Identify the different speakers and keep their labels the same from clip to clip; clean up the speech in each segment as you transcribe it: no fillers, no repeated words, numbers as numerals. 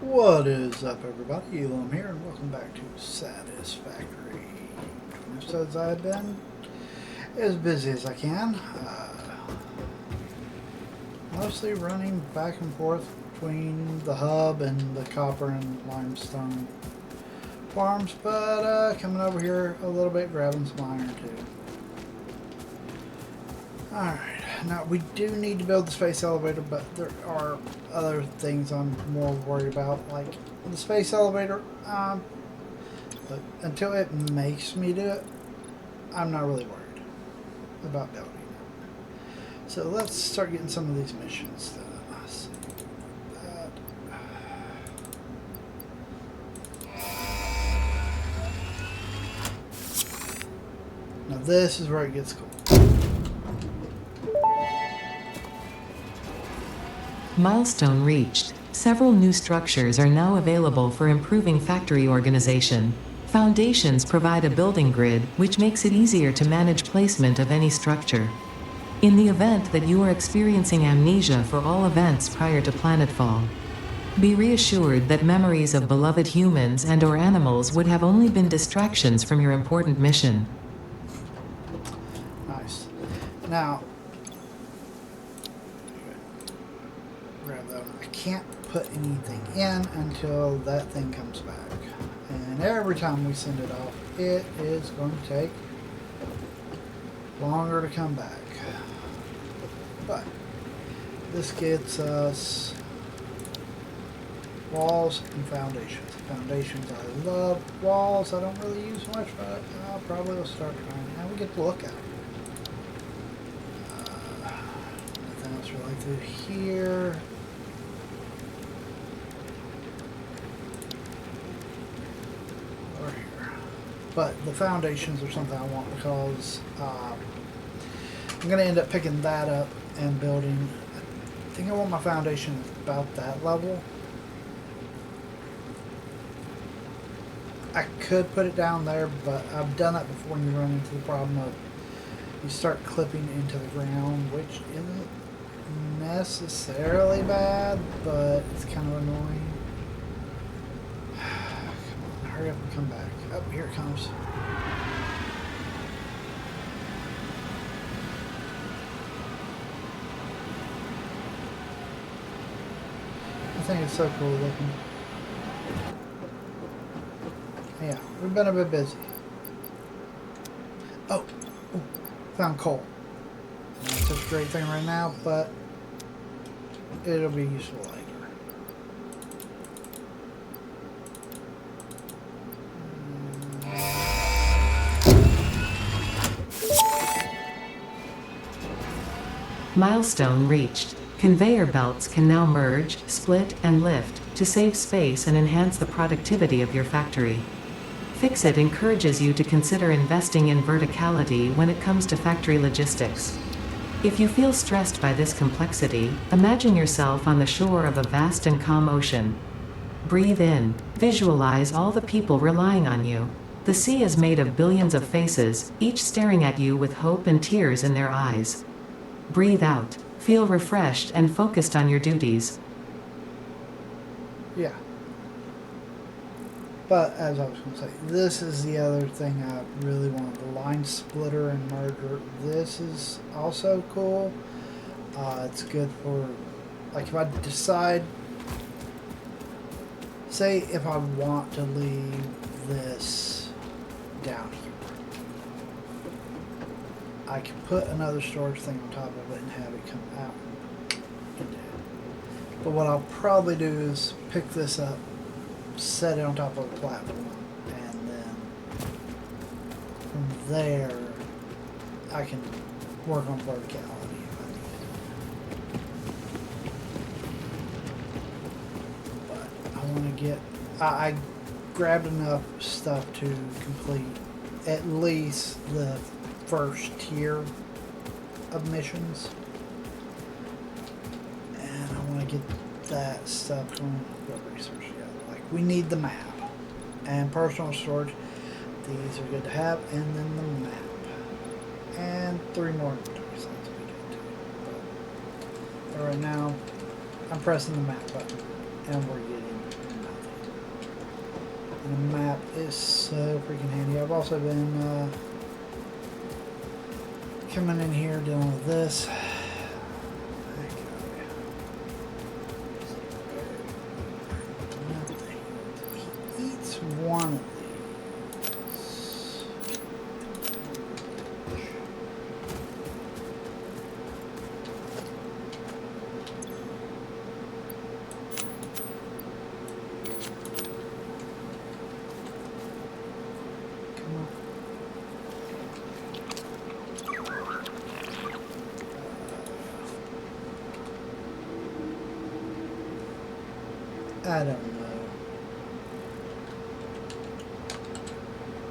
Speaker 1: What is up, everybody? Elam here, and welcome back to Satisfactory. Episodes I've been as busy as I can, mostly running back and forth between the hub and the copper and limestone farms, but coming over here a little bit, grabbing some iron too. Alright, now we do need to build the space elevator, but there are other things I'm more worried about, like the space elevator. But until it makes me do it, I'm not really worried about building it. So let's start getting some of these missions done. Let's see that. Now this is where it gets cool.
Speaker 2: Milestone reached. Several new structures are now available for improving factory organization. Foundations provide a building grid, which makes it easier to manage placement of any structure. In the event that you are experiencing amnesia for all events prior to planetfall, be reassured that memories of beloved humans and/or animals would have only been distractions from your important mission.
Speaker 1: Nice. Now, grab that one. I can't put anything in until that thing comes back. And every time we send it off, it is going to take longer to come back. But this gets us walls and foundations. Foundations I love. Walls I don't really use much, but I'll probably will start trying. And we get to look at them. Nothing else really through here. Or here. But the foundations are something I want because I'm going to end up picking that up and building. I think I want my foundation about that level. I could put it down there, but I've done that before and you run into the problem of you start clipping into the ground, which isn't necessarily bad, but it's kind of annoying. Come on, hurry up and come back. Oh, here it comes. I think it's so cool looking. Yeah, we've been a bit busy. Oh, ooh, found coal. Not such a great thing right now, but it'll be useful later.
Speaker 2: Milestone reached. Conveyor belts can now merge, split, and lift to save space and enhance the productivity of your factory. Fixit encourages you to consider investing in verticality when it comes to factory logistics. If you feel stressed by this complexity, imagine yourself on the shore of a vast and calm ocean. Breathe in. Visualize all the people relying on you. The sea is made of billions of faces, each staring at you with hope and tears in their eyes. Breathe out. Feel refreshed and focused on your duties.
Speaker 1: Yeah. But as I was going to say, this is the other thing I really want. The line splitter and merger. This is also cool. It's good for, like, if I decide, say if I want to leave this down here, I can put another storage thing on top of it and have it come out. But what I'll probably do is pick this up, set it on top of a platform, and then from there I can work on verticality if I need it. But I want to get, I grabbed enough stuff to complete at least the first tier of missions, and I want to get that stuff from what research yet. Like, we need the map and personal storage. These are good to have, and then the map and 3 more inventory slots we get to. But right now I'm pressing the map button and we're getting so freaking handy. I've also been coming in here dealing with this. He eats one of these. I don't know.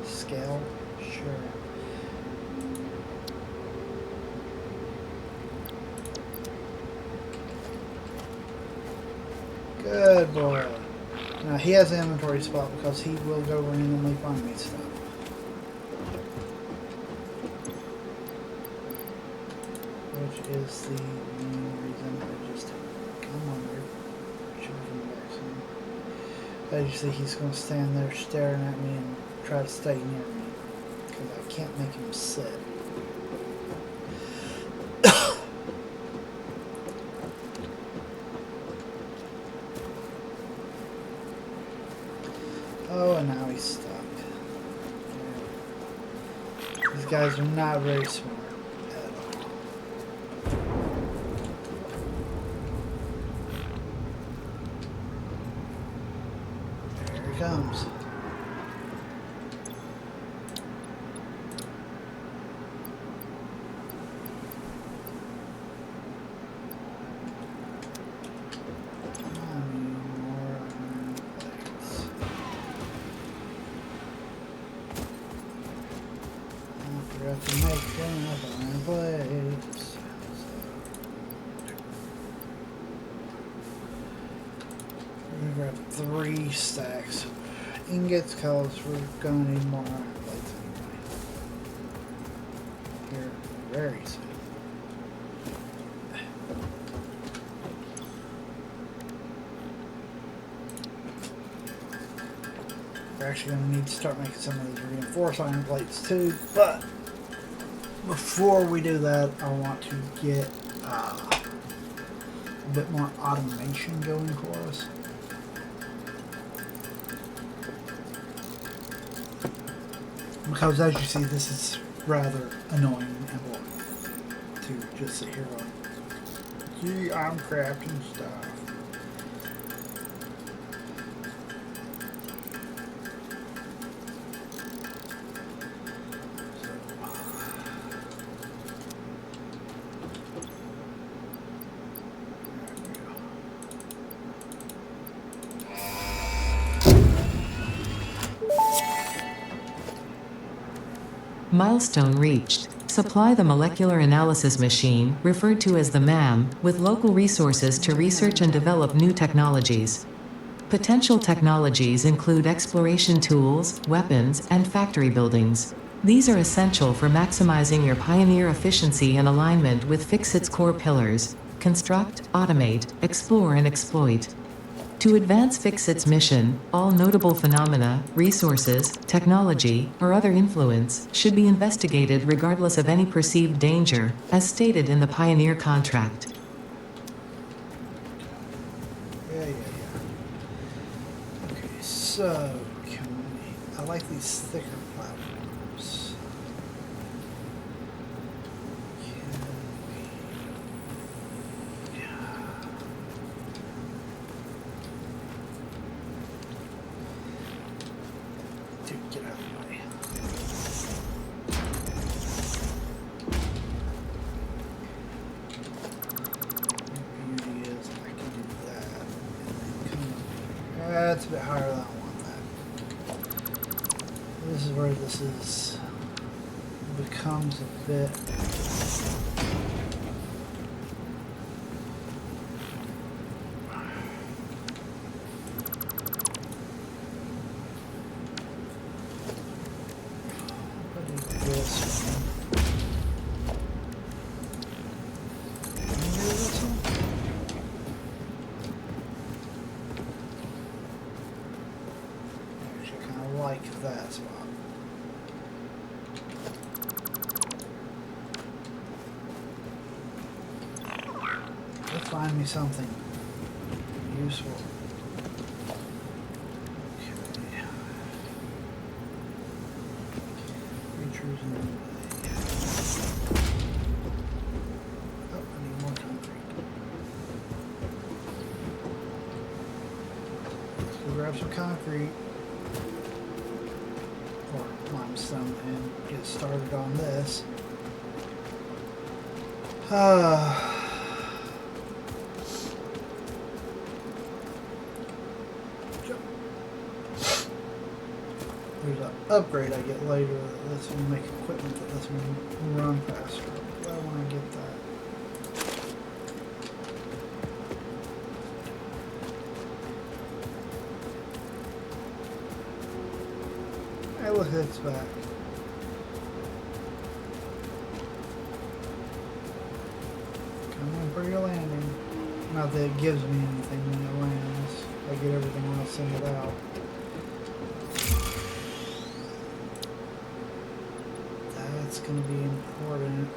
Speaker 1: Scale? Sure. Good boy. Now he has an inventory spot because he will go randomly find me stuff. Which is the main reason I just come on there. As you see, he's going to stand there staring at me and try to stay near me because I can't make him sit. Oh, and now he's stuck. These guys are not very smart at all. There he comes. To make enough iron plates. We're gonna grab 3 stacks of ingots because we're gonna need more iron plates anyway. Here very soon. We're actually gonna need to start making some of these reinforced iron plates too, but before we do that, I want to get a bit more automation going for us. Because as you see, this is rather annoying and boring to just sit here going, gee, I'm crafting stuff.
Speaker 2: Milestone reached. Supply the molecular analysis machine, referred to as the MAM, with local resources to research and develop new technologies. Potential technologies include exploration tools, weapons, and factory buildings. These are essential for maximizing your Pioneer efficiency and alignment with Fixit's core pillars: construct, automate, explore, and exploit. To advance Fixit's mission, all notable phenomena, resources, technology, or other influence should be investigated regardless of any perceived danger, as stated in the Pioneer contract.
Speaker 1: Yeah. Okay, so can we... I like these thicker platforms. Get out of the way. The beauty is I can do that and then come up here. That's a bit higher than I want that. This is where this is becomes a bit like that spot. Let's find me something useful. Okay. Features and oh, I need more concrete. Let's go grab some concrete or limestone and get started on this. There's an upgrade I get later that lets me make equipment that lets me run faster. But I want to get that. Hey, look, it's back. Come in for your landing. Not that it gives me anything when it lands. I get everything when I send it out. That's going to be important.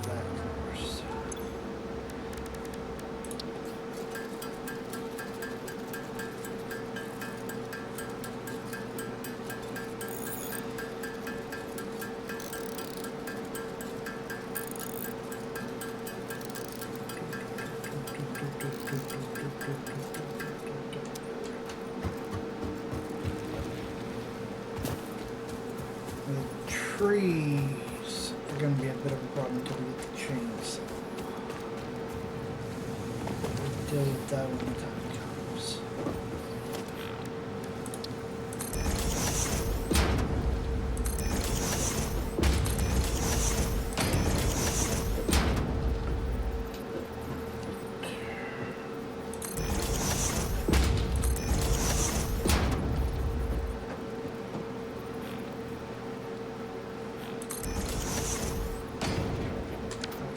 Speaker 1: That first. The trees are going to be a bit of a problem until we get the chainsaw. We'll deal with that when the time comes.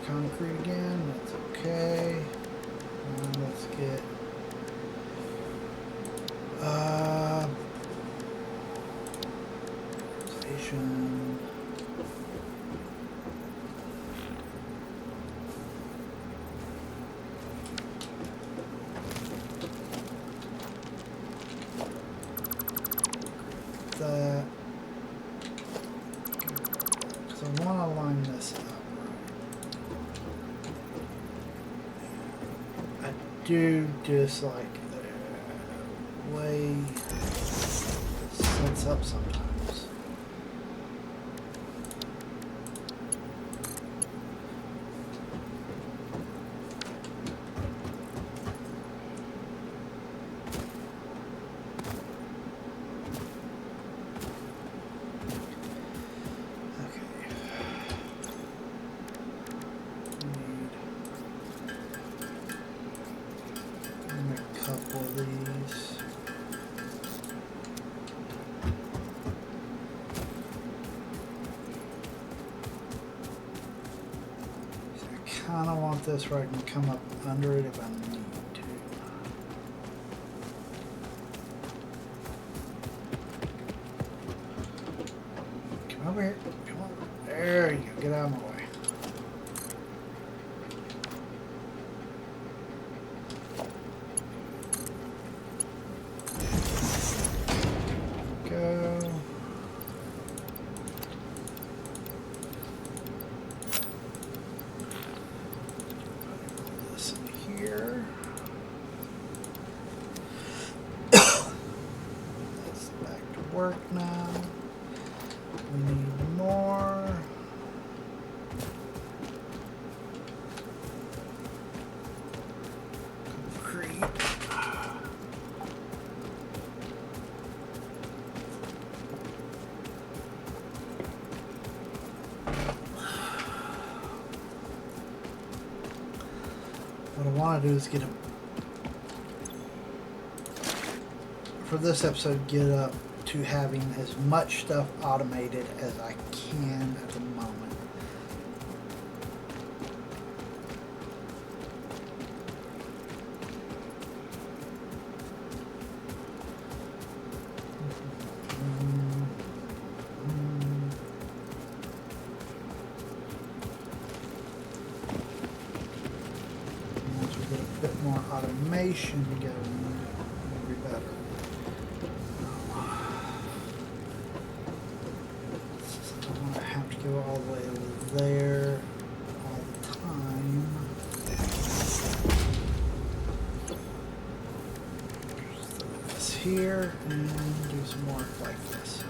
Speaker 1: Concrete again, that's okay. Let's get station. That, because I want to line this up. Do dislike the way it sets up sometimes. Couple of these. So I kind of want this where I can come up under it if I need to. Come over here. Come on. There you go. Get out of my way. Work now. We need more. Concrete. What I want to do is get a, for this episode, get up to having as much stuff automated as I can at the moment. automation going, it'll be better. I don't want to have to go all the way over there all the time. Just throw this here and do some work like this.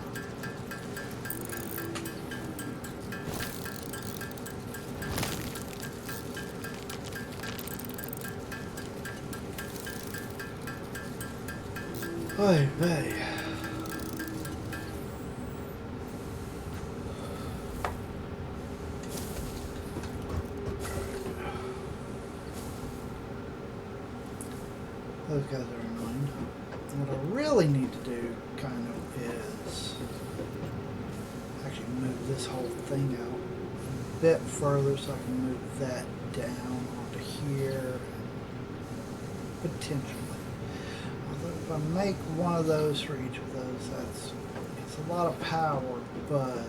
Speaker 1: Oy vey. Those guys are annoying. What I really need to do, kind of, is actually move this whole thing out a bit further so I can move that down onto here, potentially. Although if I make one of those for each of those, it's a lot of power, but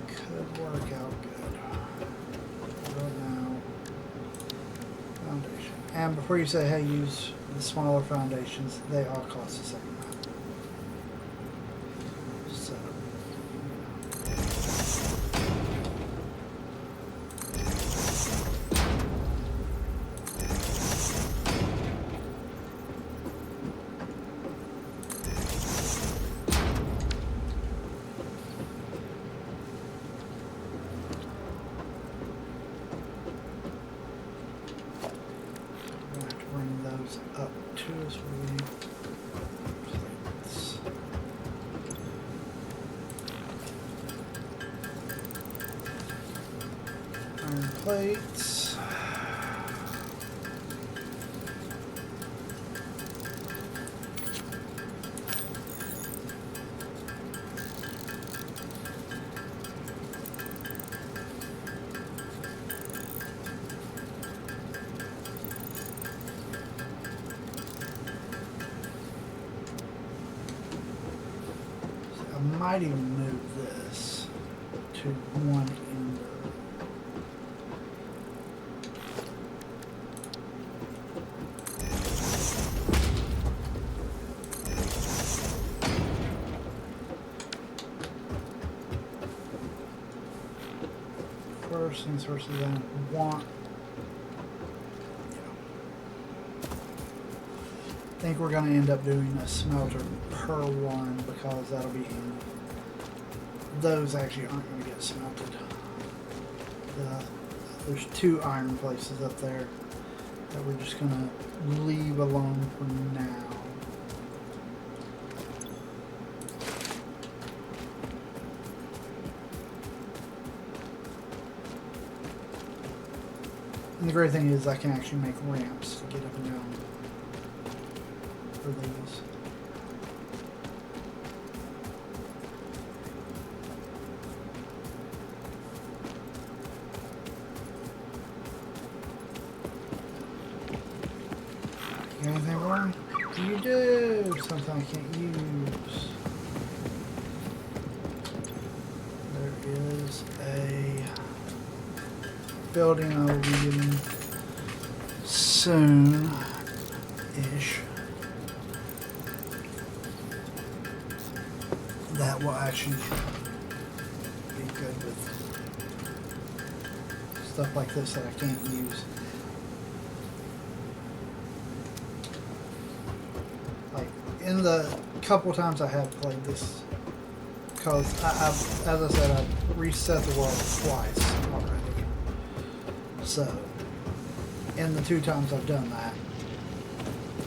Speaker 1: could work out good. Right now, foundation. And before you say, hey, use the smaller foundations, they all cost the same amount. So, up to us plates. Iron plates. I might even move this to one end of it. First things first is I want, I think we're going to end up doing a smelter per one because that'll be handy. Those actually aren't going to get smelted. There's 2 iron places up there that we're just going to leave alone for now. And the great thing is I can actually make ramps to get up and down for these. You got anything wrong? You do! Something I can't use. There is a building I will be getting soon-ish. That will actually be good with stuff like this that I can't use. Like, in the couple times I have played this, because as I said, I've reset the world twice already. So, in the 2 times I've done that,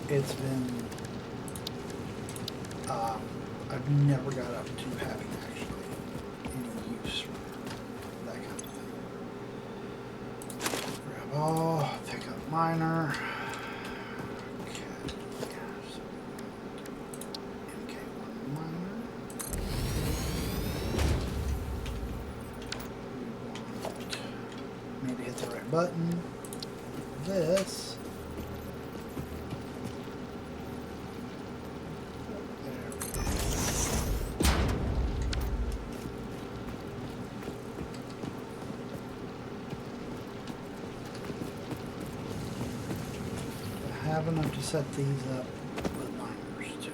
Speaker 1: it's been, I've never got up to having actually any use for that kind of thing. Grab all, pick up miner. Okay, so MK1 miner. We want, need to hit the right button. This. have enough to set these up with miners too.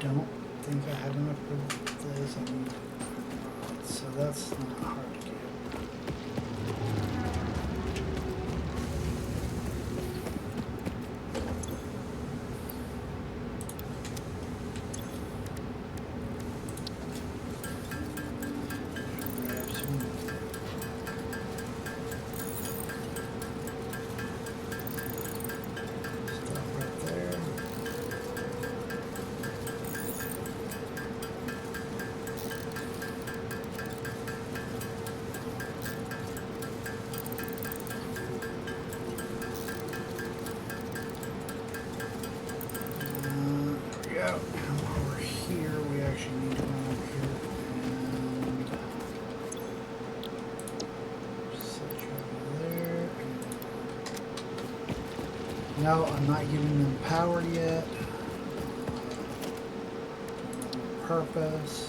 Speaker 1: Don't think I have enough for this. I mean, so that's not hard to get. Grab some stuff right there. There we go. And while we're here, we actually need to run over here and set you over there. No, I'm not giving them power yet. Purpose.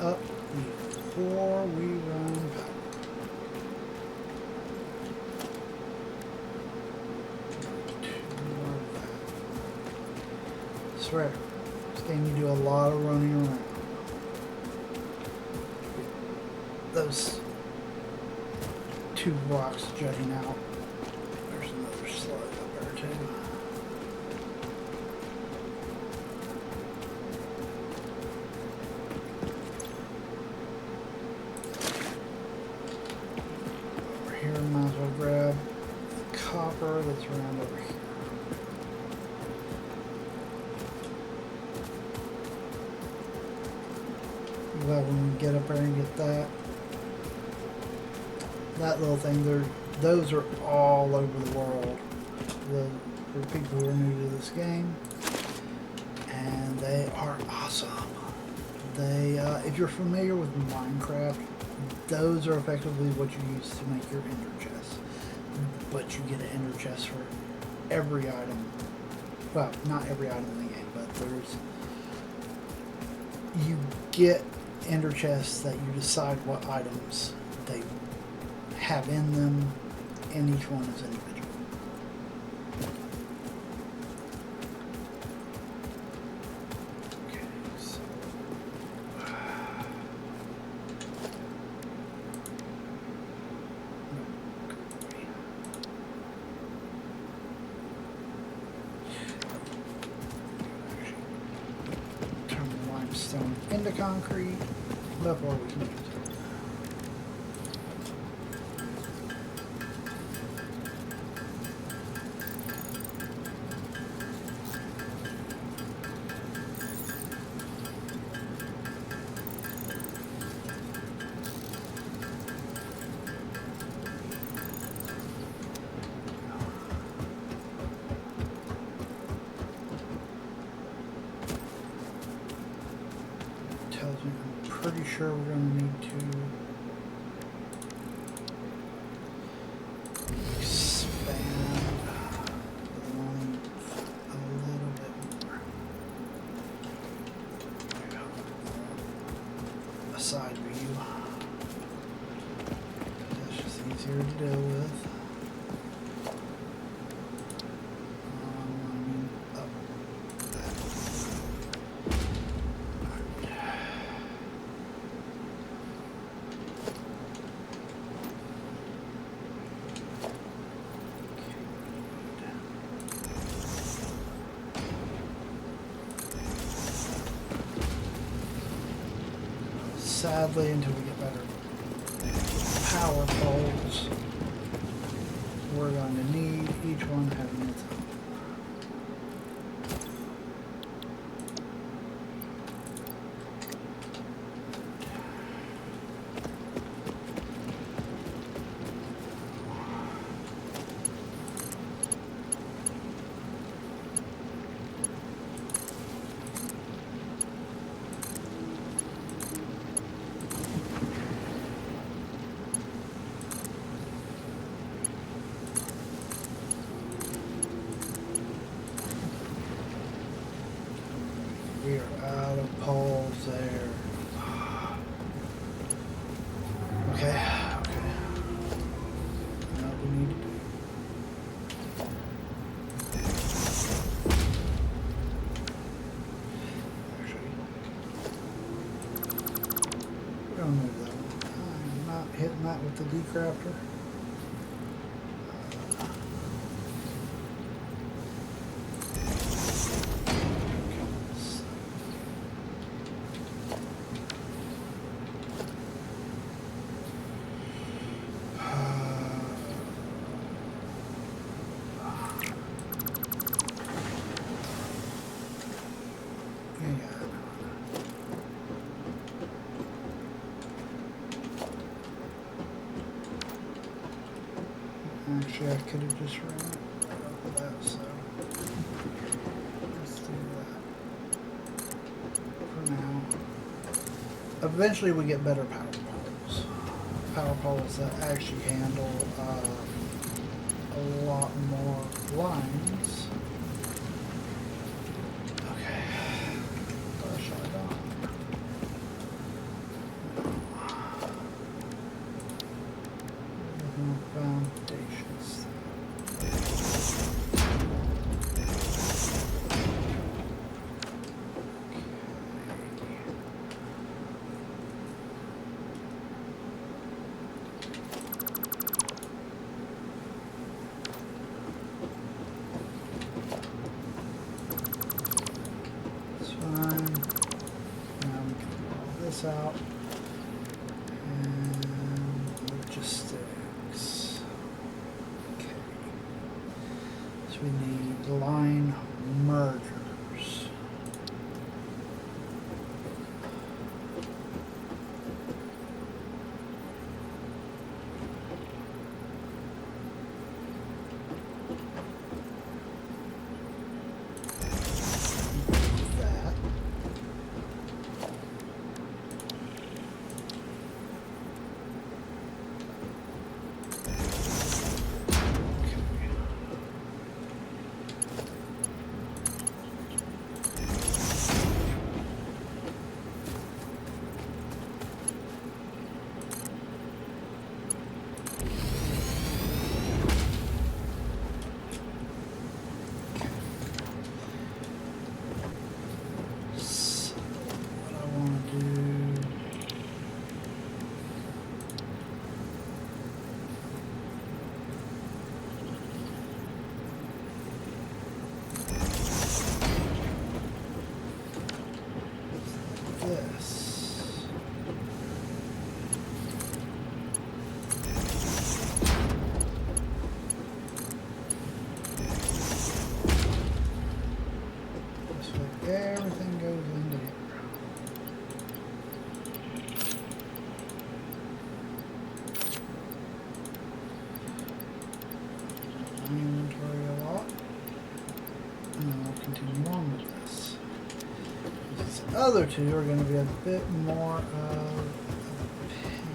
Speaker 1: Up before we run power. I swear, this game you do a lot of running around. Those two rocks jutting out. There's another slug up there too. Here, might as well grab the copper that's around over here. But when we get up there and get that little thing, those are all over the world. For people who are new to this game, and they are awesome. They, if you're familiar with Minecraft, those are effectively what you use to make your ender chest. But you get an ender chest for every item. Well, not every item in the game, but you get ender chests that you decide what items they have in them, and each one is individual. Stone into concrete before we can use it. I'm pretty sure we're going to need to expand the line a little bit more. There we go. A side view. That's just easier to deal with. Sadly, until we get better power poles, we're going to need each one having its own. We are out of poles there. Okay, okay. Now we need to do. Actually, we're gonna move that one. I'm not hitting that with the decrafter. Actually, I could have just ran it right over that, so let's do that for now. Eventually, we get better power poles. Power poles that actually handle a lot more lines. Okay, flashlight on. Foundations. That's fine. Now we can pull this out. And logistics. Okay. So we need line mergers. That. So what I want to do. This. This way everything goes into here. My inventory a lot. And then we'll continue on with this. These other two are going to be a bit more of a pain.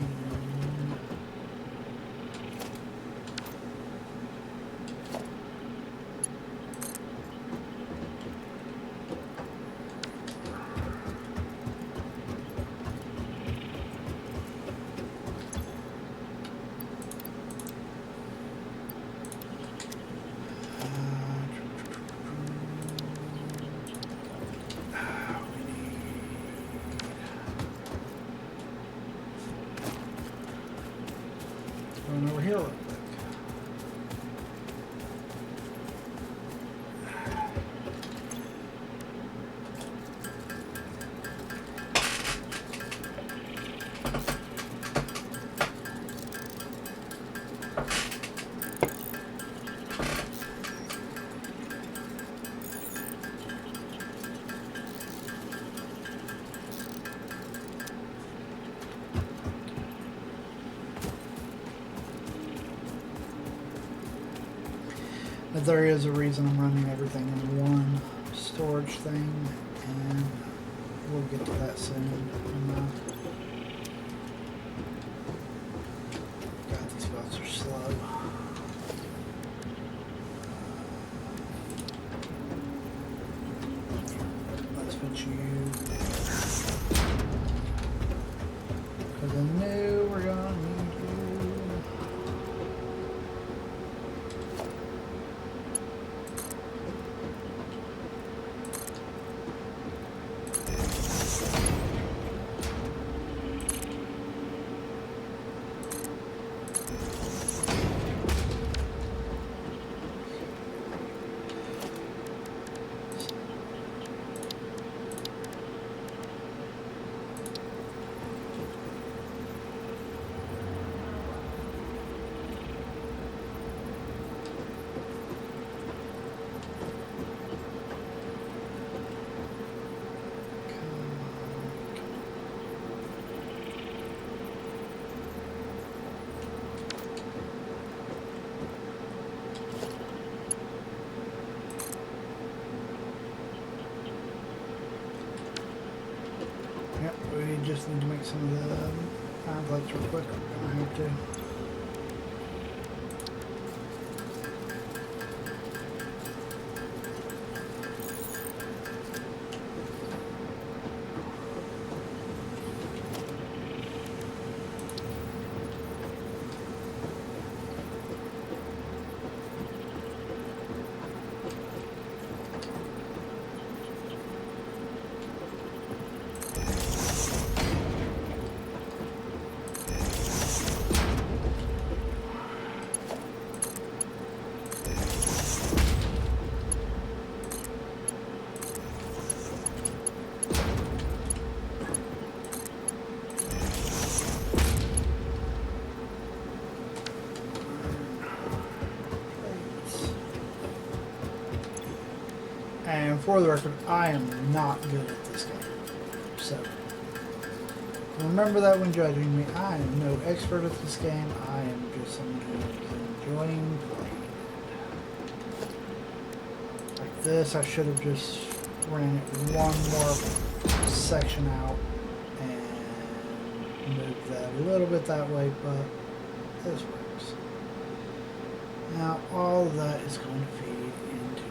Speaker 1: Run over here real quick. But there is a reason I'm running everything in one storage thing, and we'll get to that soon. God, these belts are slow. Let's put you there. Because I knew we're gonna need you. Yep, we just need to make some of the complex real quick. We're gonna have to. And for the record, I am not good at this game. So, remember that when judging me. I am no expert at this game. I am just someone who is enjoying playing. Like this, I should have just ran it one more section out and moved that a little bit that way, but this works. Now, all of that is going to feed into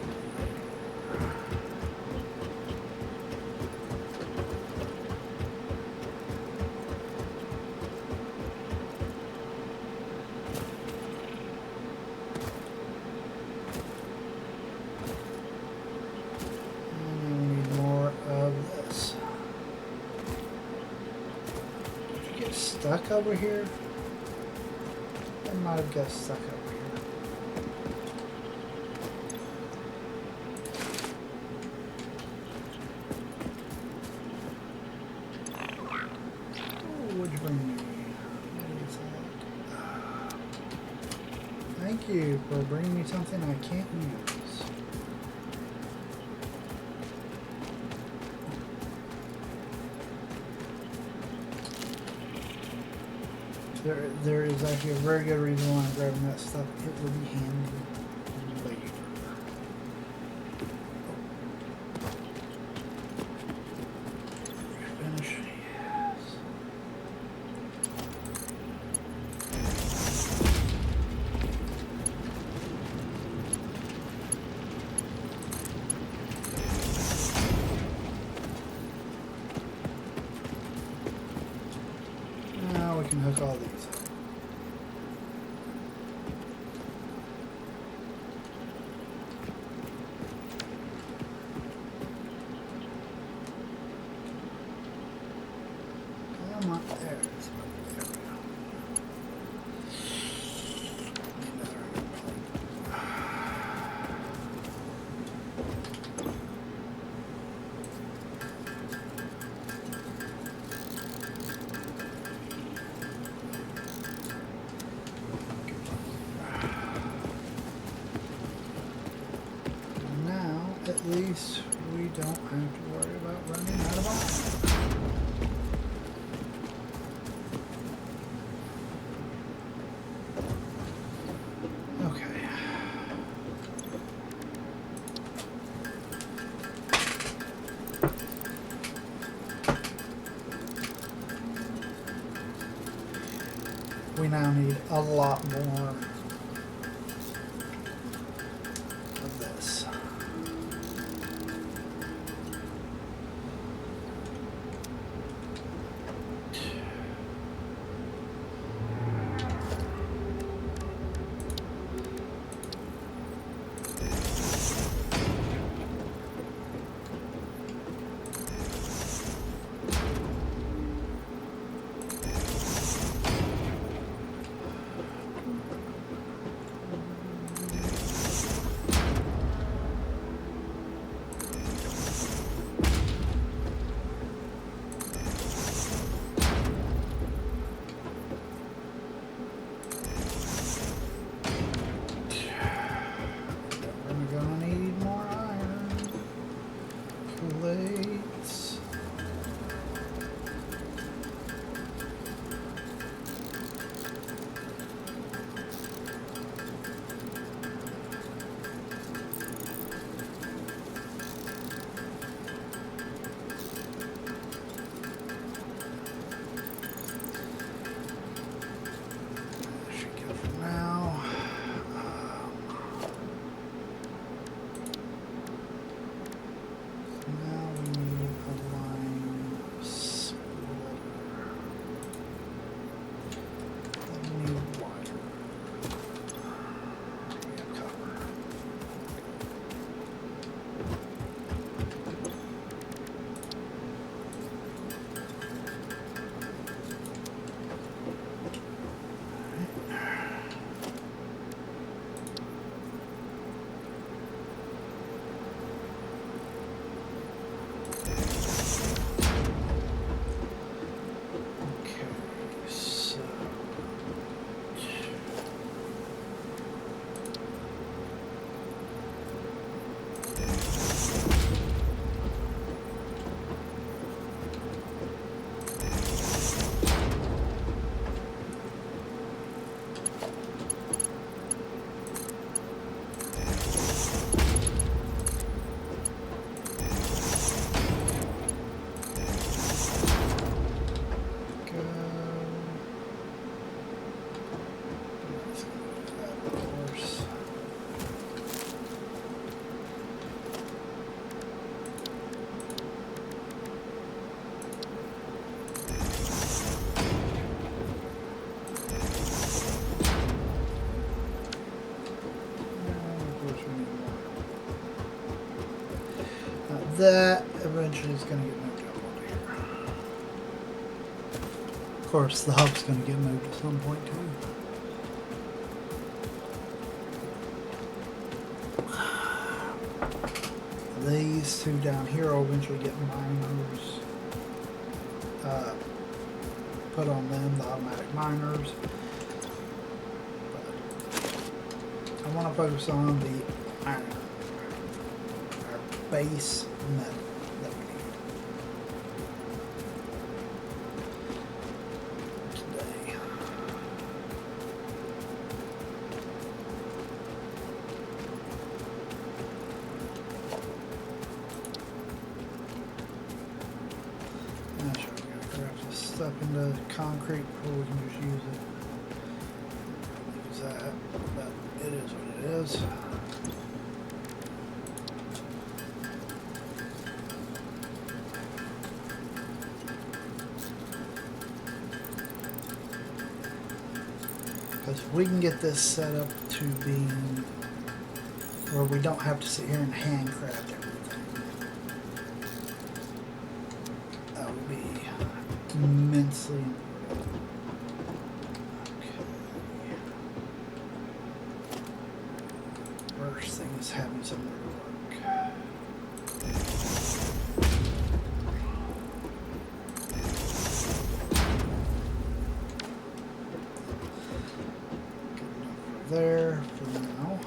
Speaker 1: stuck over here? I might have got stuck over here. Oh, what'd you bring me? What is that? Thank you for bringing me something I can't use. There is actually a very good reason why I'm grabbing that stuff. It will be handy later. Finish. Yes. Now we can hook all these up. Come on, there it is. There we go. Now, at least we don't have to worry about running out of iron. Okay. we now need a lot more of this. We're gonna need more iron plates. That should go for now. Now we need a line splitter. Then we need wire. We have copper. Okay, so go. Of course. Of course we need more. That eventually is going to get moved up over here. Of course, the hub's going to get moved at some point too. These two down here will eventually get miners put on them, the automatic miners. But I want to focus on the iron, our base metal that we need today. Now, sure, we gotta craft this stuff into concrete before we can just use it. Use that, but it is what it is. Because if we can get this set up to being where we don't have to sit here and handcraft everything, that would be immensely important. Okay. First thing is having somewhere to work. There for now.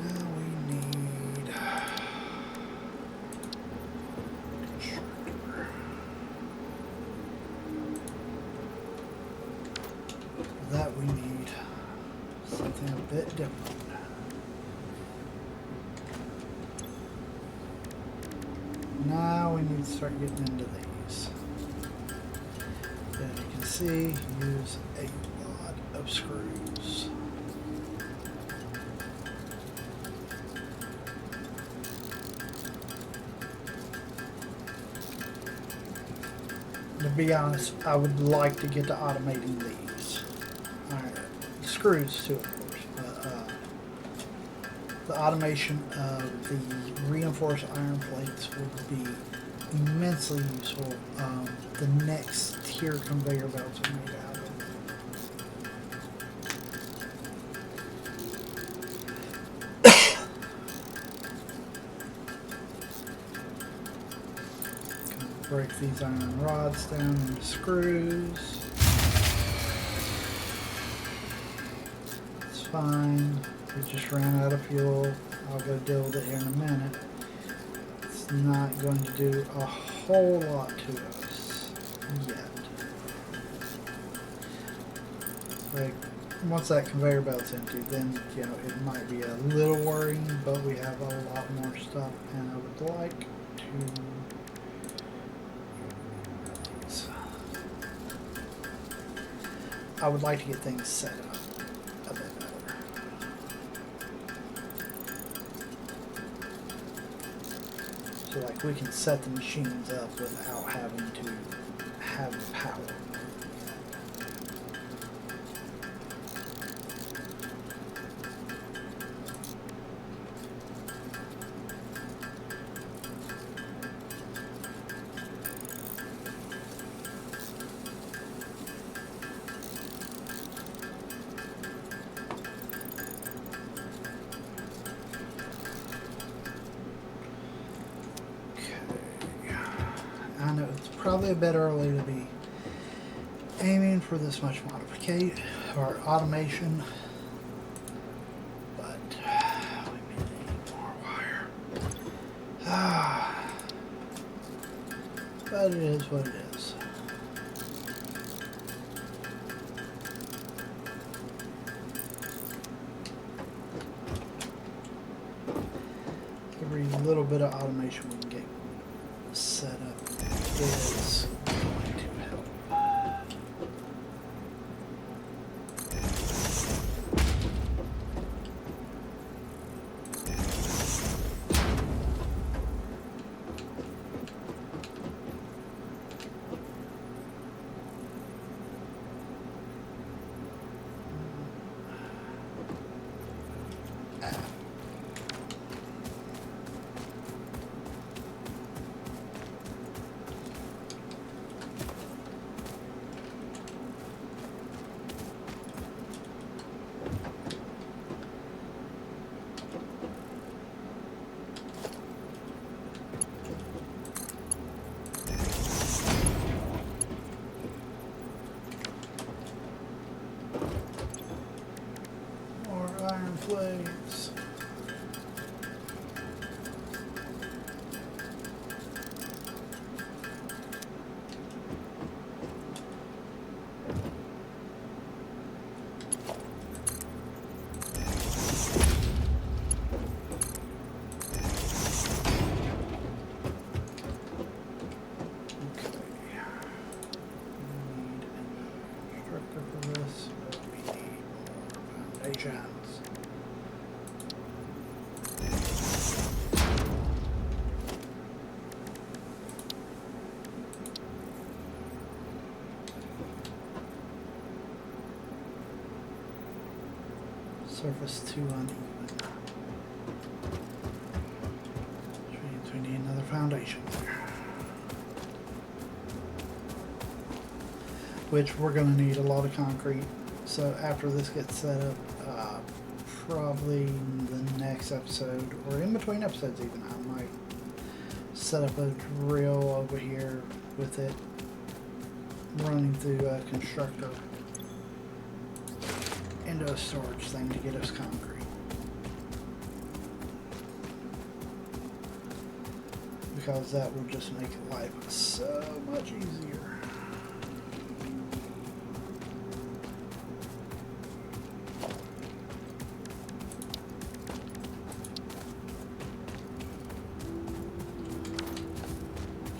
Speaker 1: Now we need constructor. that we need something a bit different. Now we need to start getting into these. As you can see, use a lot of screws. To be honest, I would like to get to automating these. Alright, screws too, of course. The automation of the reinforced iron plates would be immensely useful. The next tier conveyor belts are made out of. Break these iron rods down into screws. It's fine. We just ran out of fuel. I'll go deal with it here in a minute. It's not going to do a whole lot to us yet. Like, once that conveyor belt's empty, then, you know, it might be a little worrying, but we have a lot more stuff, and I would like to... I would like to get things set up a bit better. So like we can set the machines up without having to have the power. I know it's probably a bit early to be aiming for this much modification or automation, but we need more wire. But it is what it is. Every little bit of automation we can get set up is going to help. Iron plates. Surface too uneven. Which means we need another foundation there. Which we're going to need a lot of concrete. So after this gets set up, probably the next episode, or in between episodes even, I might set up a drill over here with it running through a constructor into a storage thing to get us concrete. Because that will just make life so much easier.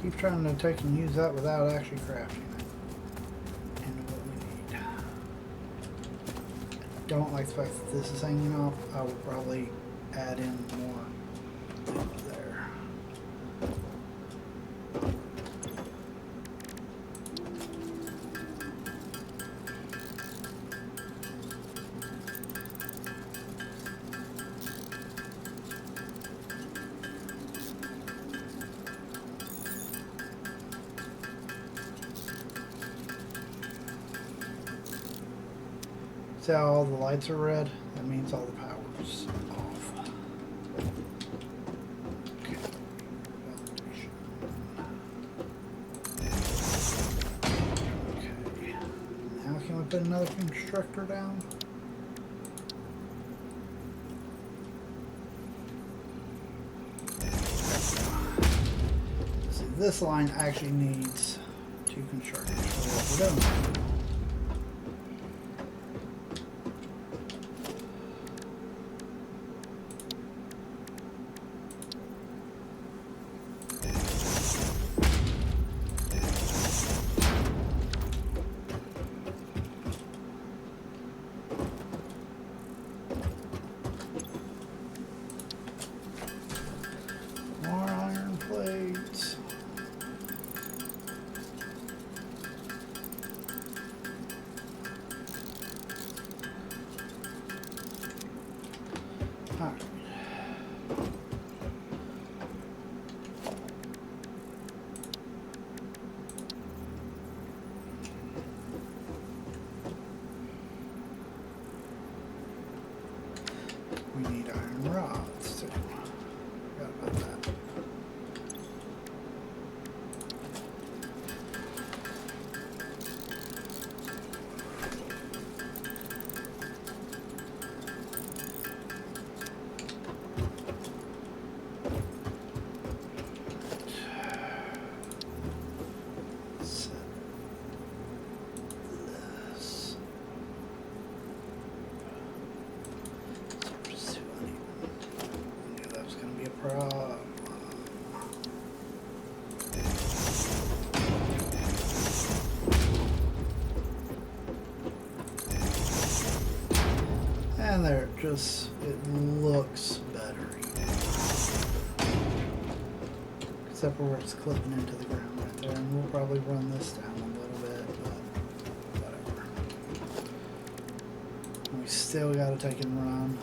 Speaker 1: keep trying to take and use that without actually crafting it. And what we need. I don't like the fact that this is hanging off. I would probably add in more things there. See how all the lights are red? That means all the power's off. Okay. Validation. Okay. Now can we put another constructor down? See, this line actually needs 2 constructors for what we're doing. More iron plates. Alright. We need iron rods too. Forgot about that. Set this. I knew that was going to be a problem. And there, it looks better. Except for where it's clipping into the ground right there. And we'll probably run this down a little bit, but whatever. We still got to take and run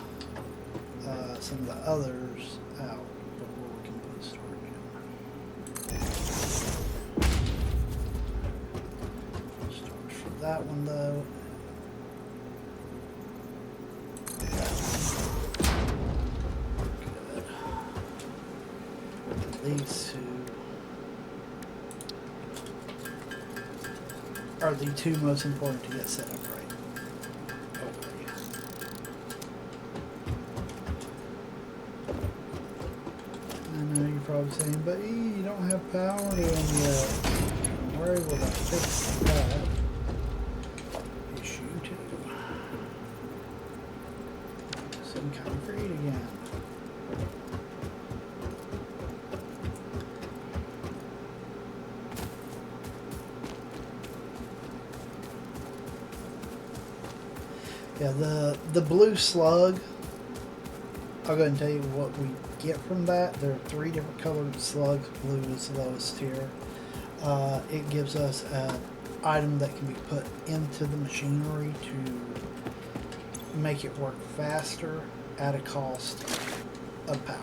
Speaker 1: some of the others out before we can put storage in. Storage for that one though. That one. Good. These two are the 2 most important to get set up right. Probably saying, but you don't have power to them yet. We're able to fix that issue too. Some concrete again. Yeah, the blue slug, I'll go ahead and tell you what we get from that. There are 3 different colored slugs. Blue is the lowest tier. It gives us an item that can be put into the machinery to make it work faster at a cost of power.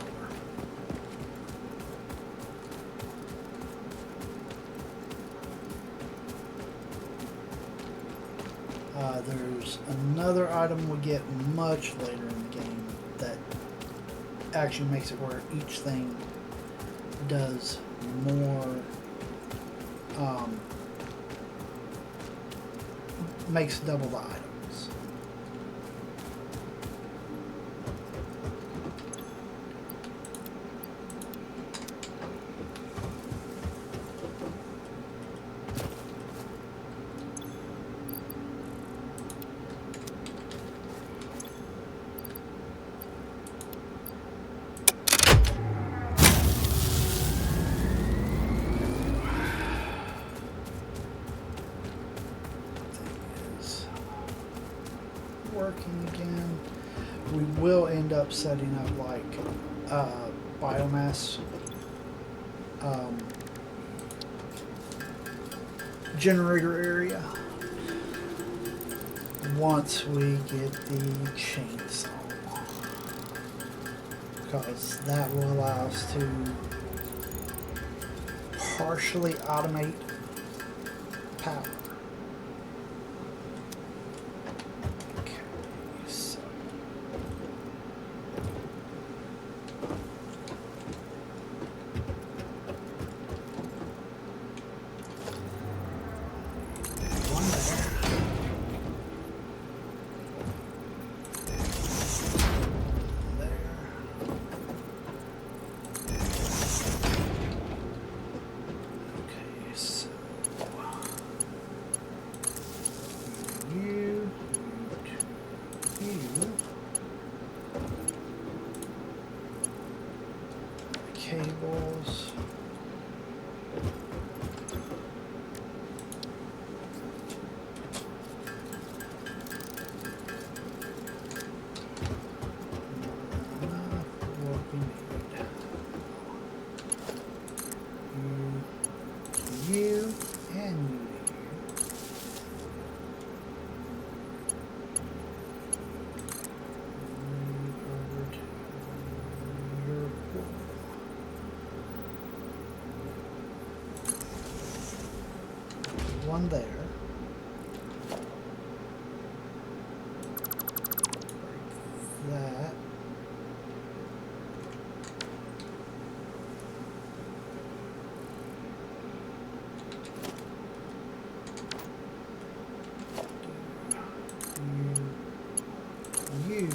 Speaker 1: There's another item we get much later in the game that actually makes it where each thing does more, makes double the items. working again. We will end up setting up like biomass generator area once we get the chainsaw, because that will allow us to partially automate power. Okay, so one there. Okay, so you, cables. What we need. You and you. Over to your pool. One there. Break that. You,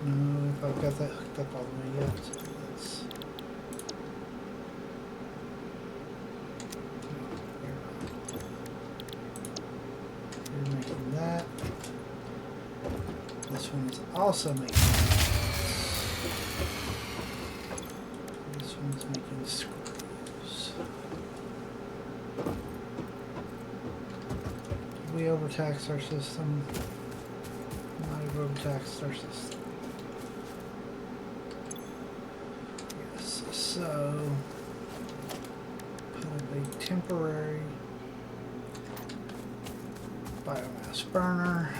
Speaker 1: no, if I've got that hooked up all the way yet, so let's. You're making that. This one is also making that. This one's making screws. Did we overtax our system? Might have overtaxed our system. Yes, so put up a temporary biomass burner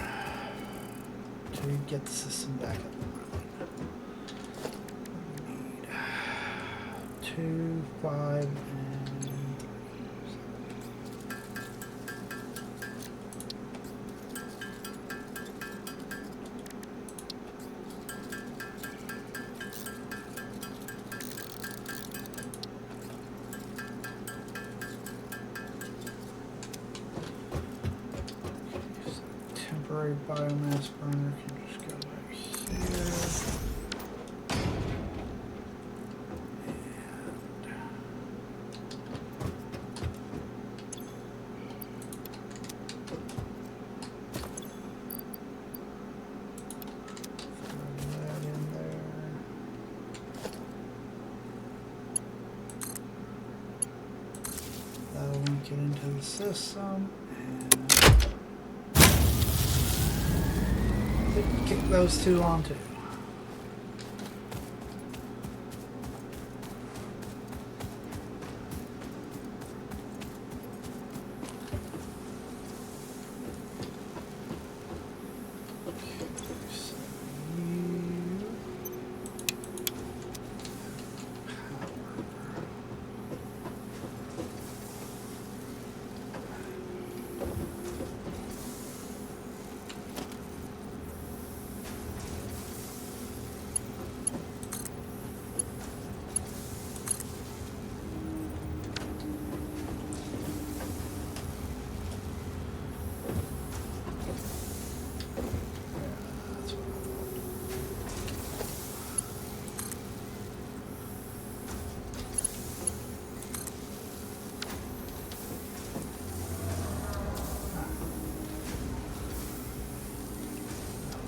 Speaker 1: to get the system back up and running. We need 2, 5, and 3. Temporary biomass burner can just go right here. And throw that in there. That'll link it into the system. Kick those two on too.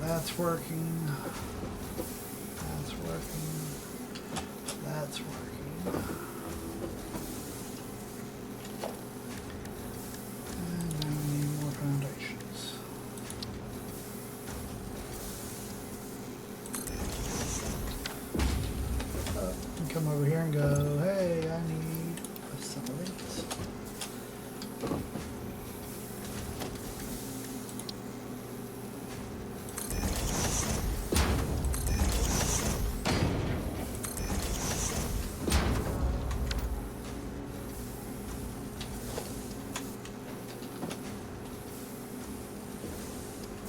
Speaker 1: That's working. That's working. That's working. And now we need more foundations. And come over here and go, hey, I need some of these.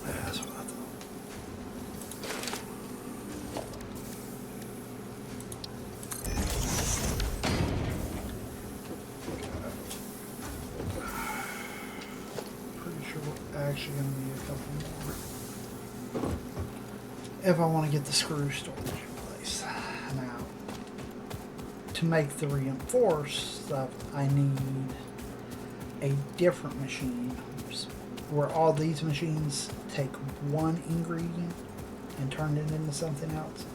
Speaker 1: That's what I thought. Pretty sure we're actually going to need a couple more if I want to get the screw storage in place. Now, to make the reinforced stuff, I need a different machine where all these machines take one ingredient and turn it into something else.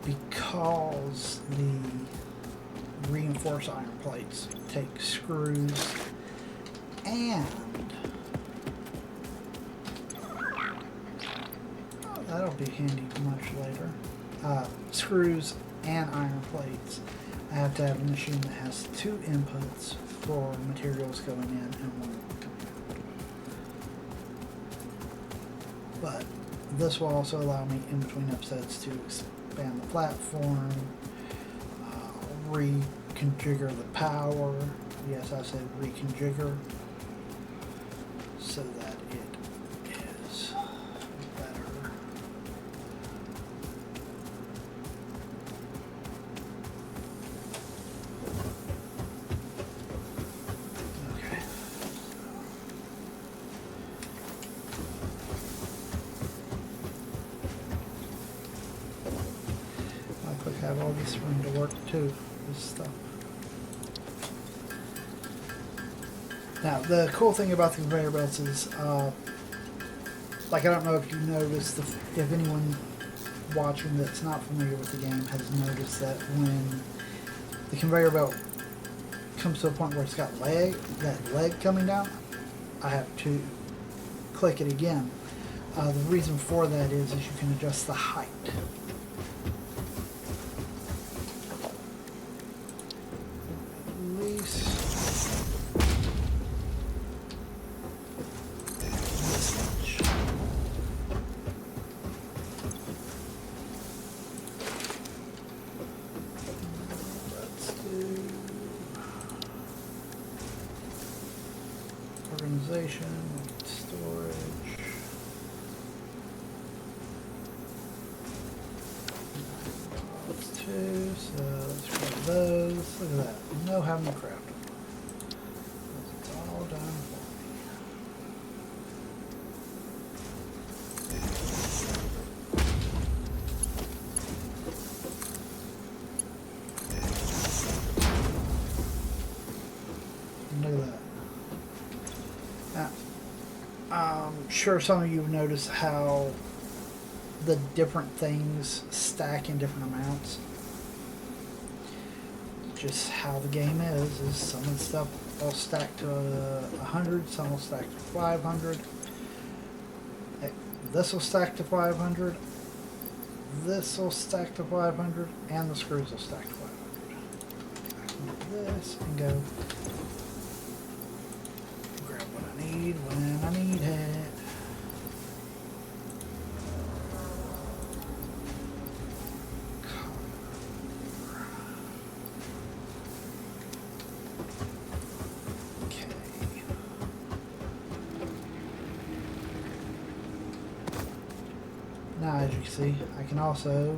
Speaker 1: Because the reinforced iron plates take screws and that'll be handy much later. Screws and iron plates. I have to have a machine that has two inputs for materials going in and one coming out. But this will also allow me in between episodes to expand the platform, reconfigure the power. Yes, I said reconfigure, so that it is better. Okay. I could have all this room to work too, this stuff. Now, the cool thing about the conveyor belts is, like, I don't know if you noticed, if anyone watching that's not familiar with the game has noticed that when the conveyor belt comes to a point where it's got that leg coming down, I have to click it again. The reason for that is you can adjust the height. At least this much. Let's do organization, storage. That's two, so let's grab those. Look at that. No having to craft them. It's all done for me. Look at that. Now, I'm sure some of you have noticed how the different things stack in different amounts. Just how the game is some of the stuff will stack to 100, some will stack to 500. This will stack to 500. This will stack to 500, and the screws will stack to 500. I can do this and go grab what I need when I need it. Now, as you can see, I can also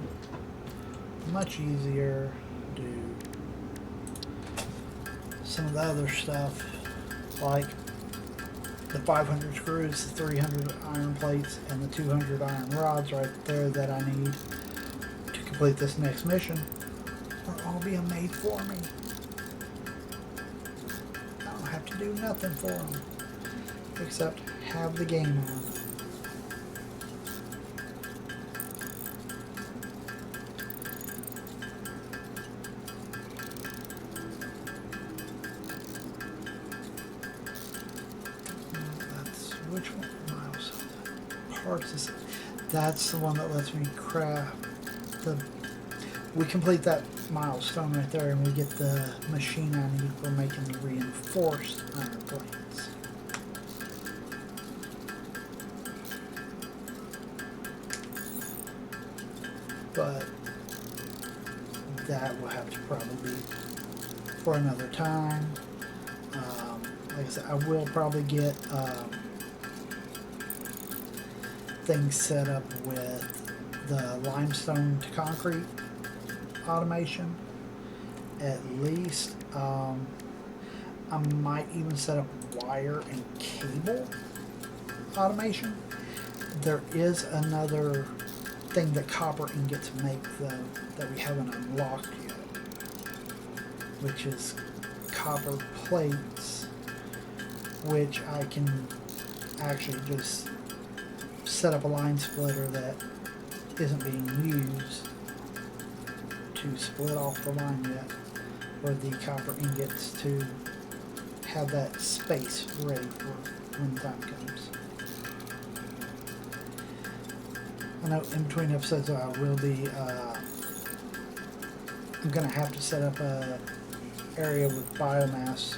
Speaker 1: much easier do some of the other stuff, like the 500 screws, the 300 iron plates, and the 200 iron rods right there that I need to complete this next mission are all being made for me. I don't have to do nothing for them except have the game on. parts. That's the one that lets me craft the. We complete that milestone right there, and we get the machine I need for making the reinforced iron plates. But that will have to probably be for another time. Like I said, I will probably get things set up with the limestone to concrete automation. At least I might even set up wire and cable automation. There is another thing that copper ingots make though that we haven't unlocked yet, which is copper plates, which I can actually just set up a line splitter that isn't being used to split off the line yet, for the copper ingots to have that space ready for when the time comes. I know in between episodes I will be, I'm going to have to set up a area with biomass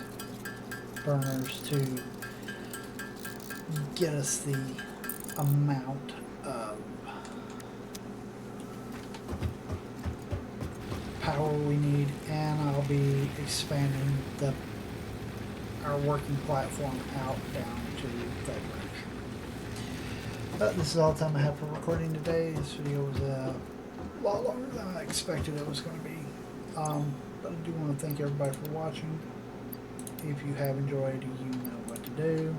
Speaker 1: burners to get us the amount of power we need, and I'll be expanding our working platform out down to that direction. This is all the time I have for recording today. This video was a lot longer than I expected it was going to be. But I do want to thank everybody for watching. If you have enjoyed, you know what to do.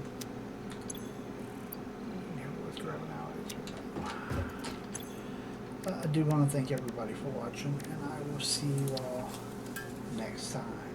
Speaker 1: I do want to thank everybody for watching, and I will see you all next time.